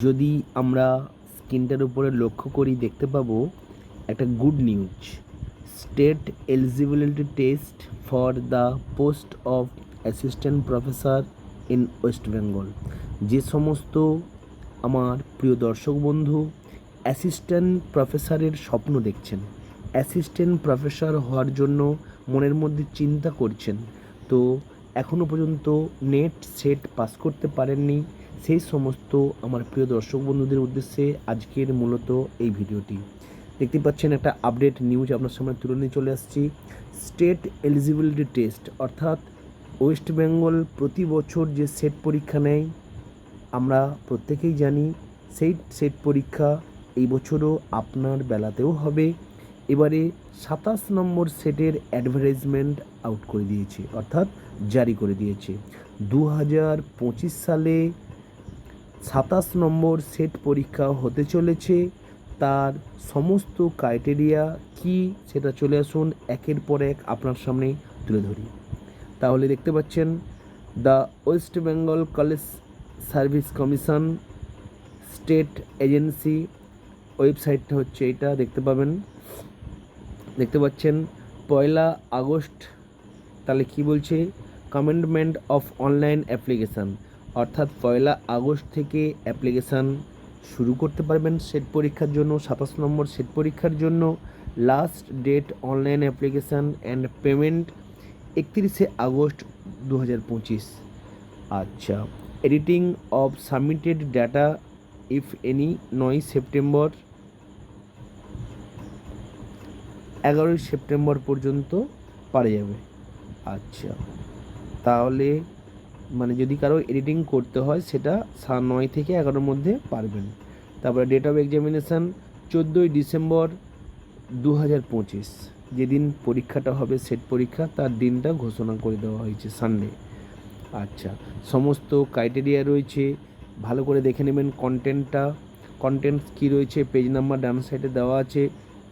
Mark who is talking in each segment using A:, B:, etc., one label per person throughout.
A: যদি আমরা স্ক্রিনটার উপরে লক্ষ্য করি দেখতে পাবো একটা good news. State eligibility test for the post of assistant professor in West Bengal. যে সমস্ত আমার প্রিয় দর্শক বন্ধু অ্যাসিস্ট্যান্ট প্রফেসরের স্বপ্ন দেখছেন, অ্যাসিস্ট্যান্ট প্রফেসর হওয়ার জন্য মনের মধ্যে চিন্তা করছেন, তো এখনও পর্যন্ত নেট সেট পাস করতে পারেননি, সেই সমস্ত আমার প্রিয় দর্শক বন্ধুদের উদ্দেশ্যে আজকের মূলত এই ভিডিওটি। দেখতে পাচ্ছেন একটা আপডেট নিউজ আপনার সামনে তুলে নিয়ে চলে আসছি। স্টেট এলিজিবিলিটি টেস্ট অর্থাৎ ওয়েস্ট বেঙ্গল প্রতি বছর যে সেট পরীক্ষা নেয় আমরা প্রত্যেকেই জানি, সেই সেট পরীক্ষা এই বছরও আপনার বেলাতেও হবে। এবারে 27 নম্বর সেটের অ্যাডভার্টাইজমেন্ট আউট করে দিয়েছে, অর্থাৎ জারি করে দিয়েছে। 2025 সালে 27 নম্বর সেট পরীক্ষা হতে চলেছে। তার সমস্ত ক্রাইটেরিয়া কি সেটা চলে আসুন একের পর এক আপনার সামনে তুলে ধরি। তাহলে দেখতে পাচ্ছেন the West Bengal college service commission state agency ওয়েবসাইটটা হচ্ছে এটা, দেখতে পাবেন। দেখতে পাচ্ছেন 1 আগস্ট, তাহলে কি বলছে, কমেন্ডমেন্ট অফ অনলাইন অ্যাপ্লিকেশান, অর্থাৎ 1 আগস্ট থেকে অ্যাপ্লিকেশান শুরু করতে পারবেন সেট পরীক্ষার জন্য। 27 নম্বর সেট পরীক্ষার জন্য last date online application and payment 31 August 2025। আচ্ছা, editing of submitted data if any 9 September, 11 September পর্যন্ত পারা যাবে। আচ্ছা, তাহলে মানে যদি কারো এডিটিং করতে হয় সেটা 9 থেকে 11 মধ্যে পারবেন। তারপরে ডেট অফ এক্সামিনেশান 14 ডিসেম্বর 2025, যেদিন পরীক্ষাটা হবে সেট পরীক্ষা তার দিনটা ঘোষণা করে দেওয়া হয়েছে, সানডে। আচ্ছা, সমস্ত ক্রাইটেরিয়া রয়েছে, ভালো করে দেখে নেবেন কন্টেন্টস কী রয়েছে, পেজ নাম্বার ডান সাইডে দেওয়া আছে,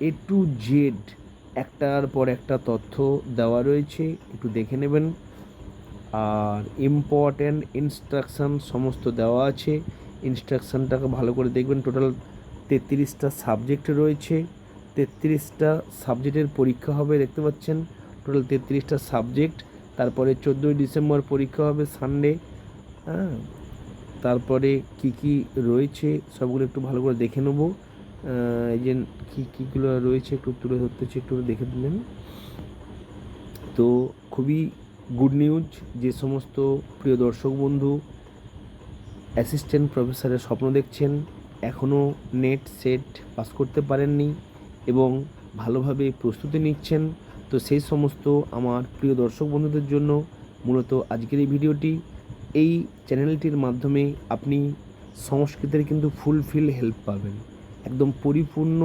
A: A to Z একটার পর একটা তথ্য দেওয়া রয়েছে, একটু দেখে নেবেন। আর ইম্পর্ট্যান্ট ইনস্ট্রাকশান সমস্ত দেওয়া আছে, ইনস্ট্রাকশানটাকে ভালো করে দেখবেন। টোটাল 33টা সাবজেক্ট রয়েছে, 33টা সাবজেক্টের পরীক্ষা হবে, দেখতে পাচ্ছেন টোটাল 33টা সাবজেক্ট। তারপরে 14 ডিসেম্বর পরীক্ষা হবে, সানডে। হ্যাঁ, তারপরে কি কি রয়েছে সবগুলো একটু ভালো করে দেখে নেবো। এই যে কীগুলো রয়েছে একটু তুলে ধরতেছি, একটু দেখে দিলেন। তো খুবই গুড নিউজ, যে সমস্ত প্রিয় দর্শক বন্ধু অ্যাসিস্ট্যান্ট প্রফেসরের স্বপ্ন দেখছেন, এখনও নেট সেট পাস করতে পারেননি এবং ভালোভাবে প্রস্তুতি নিচ্ছেন, তো সেই সমস্ত আমার প্রিয় দর্শক বন্ধুদের জন্য মূলত আজকের এই ভিডিওটি। এই চ্যানেলটির মাধ্যমে আপনি সংস্কৃতের কিন্তু ফুলফিল হেল্প পাবেন, একদম পরিপূর্ণ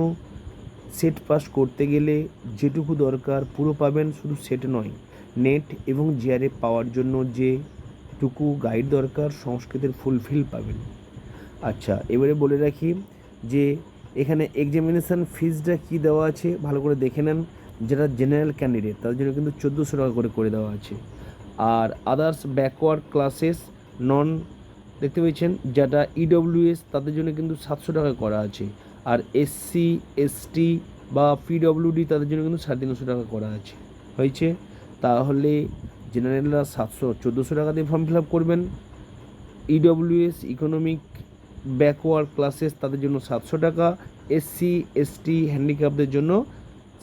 A: সেট পাস করতে গেলে যেটুকু দরকার পুরো পাবেন। শুধু সেট নয়, নেট এবং জিআরএফ পাওয়ার জন্য যেটুকু গাইড দরকার সংস্কৃতের ফুলফিল পাবেন। আচ্ছা, এবারে বলে রাখি যে এখানে এক্সামিনেশান ফিজটা কী দেওয়া আছে ভালো করে দেখে নেন। যারা জেনারেল ক্যান্ডিডেট তাদের জন্য কিন্তু 1400 টাকা করে দেওয়া আছে। আর আদার্স ব্যাকওয়ার্ড ক্লাসেস নন, দেখতে পেয়েছেন, যারা ইডব্লিউএস তাদের জন্য কিন্তু 700 টাকা করা আছে। আর এসসি এসটি বা পিডব্লিউডি তাদের জন্য কিন্তু 350 টাকা করা আছে, হয়েছে। তাহলে জেনারেলরা 1400 টাকা দিয়ে ফর্ম ফিল আপ করবেন। ইডব্লিউএস ইকোনমিক ব্যাকওয়ার্ড ক্লাসেস তাদের জন্য 700 টাকা, এসসি এসটি হ্যান্ডিক্যাপদের জন্য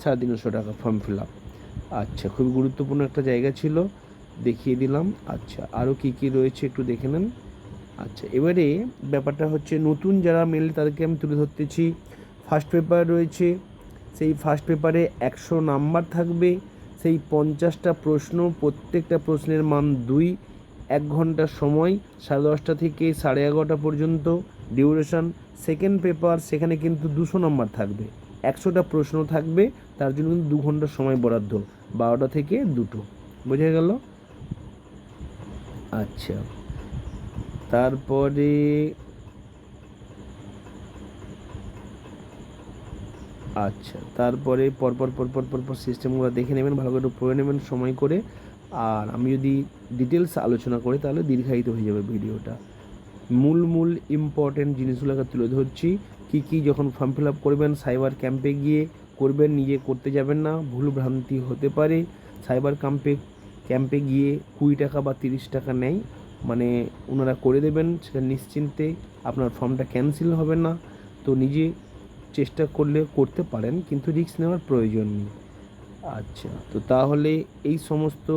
A: 350 টাকা ফর্ম ফিল আপ। আচ্ছা, খুবই গুরুত্বপূর্ণ একটা জায়গা ছিল, দেখিয়ে দিলাম। আচ্ছা, আরও কী কী রয়েছে একটু দেখে নেন। আচ্ছা, এবারে ব্যাপারটা হচ্ছে নতুন যারা মেনলি তাদেরকে আমি তুলে ধরতেছি। ফার্স্ট পেপার রয়েছে, সেই ফার্স্ট পেপারে 100 নাম্বার থাকবে, সেই 50টা প্রশ্ন, প্রত্যেকটা প্রশ্নের মান 2, 1 ঘন্টা সময়, 10:30 থেকে 11:30 পর্যন্ত ডিউরেশন। সেকেন্ড পেপার, সেখানে কিন্তু 200 নাম্বার থাকবে, 100টা প্রশ্ন থাকবে, তার জন্য কিন্তু 2 ঘন্টা সময় বরাদ্দ, 12টা থেকে 2টো, বোঝা গেল। আচ্ছা, তারপরে পরপর সিস্টেমগুলো দেখে নেবেন, ভালো করে পড়ে নেবেন সময় করে। আর আমি যদি ডিটেলস আলোচনা করি তাহলে দীর্ঘায়িত হয়ে যাবে ভিডিওটা। মূল ইম্পর্টেন্ট জিনিসগুলোকে তুলে ধরছি। কী যখন ফর্ম ফিল আপ করবেন সাইবার ক্যাম্পে গিয়ে করবেন, নিজে করতে যাবেন না, ভুল ভ্রান্তি হতে পারে। সাইবার ক্যাম্পে গিয়ে 20 টাকা বা 30 টাকা নেয়, মানে ওনারা করে দেবেন, সেটা নিশ্চিন্তে আপনার ফর্মটা ক্যান্সেল হবে না। তো নিজে চেষ্টা করলে করতে পারেন, কিন্তু রিস্ক নেওয়ার প্রয়োজন নেই। আচ্ছা, তো তাহলে এই সমস্ত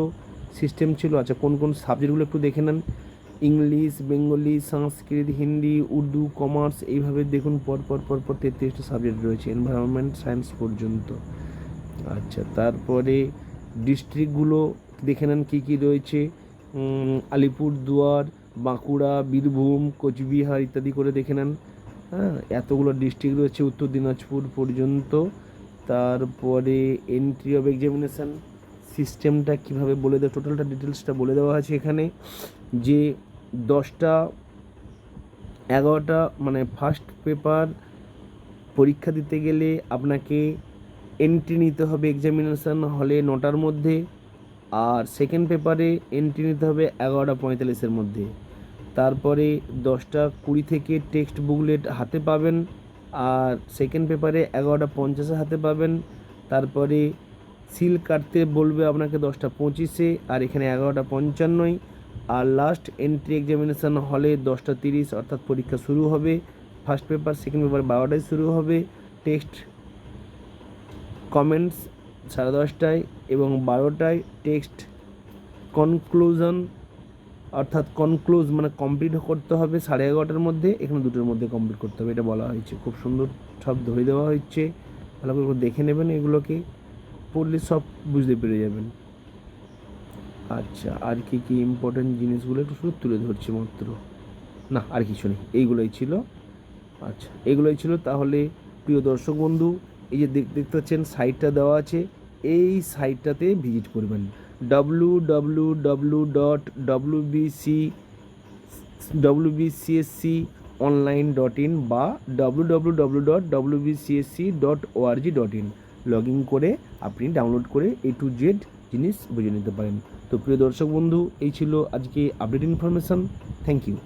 A: সিস্টেম ছিল। আচ্ছা, কোন সাবজেক্টগুলো একটু দেখে নেন। ইংলিশ, বেঙ্গলি, সংস্কৃত, হিন্দি, উর্দু, কমার্স, এইভাবে দেখুন পর 33টা সাবজেক্ট রয়েছে, এনভায়রনমেন্ট সায়েন্স পর্যন্ত। আচ্ছা, তারপরে ডিস্ট্রিক্টগুলো দেখে নেন কী রয়েছে। আলিপুরদুয়ার, বাঁকুড়া, বীরভূম, কোচবিহার ইত্যাদি করে দেখে নেন। হ্যাঁ, এতগুলো ডিস্ট্রিক্ট রয়েছে উত্তর দিনাজপুর পর্যন্ত। তারপরে এন্ট্রি অফ এক্সামিনেশান সিস্টেমটা কীভাবে বলে দেওয়া, টোটালটা ডিটেলসটা বলে দেওয়া আছে এখানে। যে 10টা 11টা মানে ফার্স্ট পেপার পরীক্ষা দিতে গেলে আপনাকে এন্ট্রি নিতে হবে এক্সামিনেশান হলে 9টার মধ্যে, আর সেকেন্ড পেপারে এন্ট্রি নিতে হবে 11:45-এর মধ্যে। তারপরে 10:20 থেকে টেক্সট বুকলেট হাতে পাবেন, আর সেকেন্ড পেপারে 11:50-এ হাতে পাবেন। তারপরে সিল কাটতে বলবে আপনাকে 10:25-এ, আর এখানে 11:55। আর লাস্ট এন্ট্রি এক্সামিনেশান হলে 10:30, অর্থাৎ পরীক্ষা শুরু হবে। ফার্স্ট পেপার সেকেন্ড পেপার 12টায় শুরু হবে। টেক্সট কমেন্টস 10:30টায় এবং 12টায়। টেক্সট কনক্লুশন অর্থাৎ কনক্লুজ মানে কমপ্লিট করতে হবে 11:30টার মধ্যে, এখানে 2টোর মধ্যে কমপ্লিট করতে হবে, এটা বলা হয়েছে। খুব সুন্দর সব ধরে দেওয়া হচ্ছে, ভালো করে দেখে নেবেন, এগুলোকে পড়লে সব বুঝতে পেরে যাবেন। আচ্ছা, আর কি ইম্পর্টেন্ট জিনিসগুলো একটু শুধু তুলে ধরছি মাত্র, না আর কিছু নেই, এইগুলোই ছিল। আচ্ছা, এগুলোই ছিল। তাহলে প্রিয় দর্শক বন্ধু, এই যে দেখতে পাচ্ছেন সাইটটা দেওয়া আছে, এই সাইটটাতে ভিজিট করবেন www.wbcsconline.in বা www.wbcsc.org.in লগ ইন করে আপনি ডাউনলোড করে A to Z জিনিস বুঝে নিতে পারেন। তো প্রিয় দর্শক বন্ধু, এই ছিল আজকে আপডেট ইনফরমেশান। Thank you.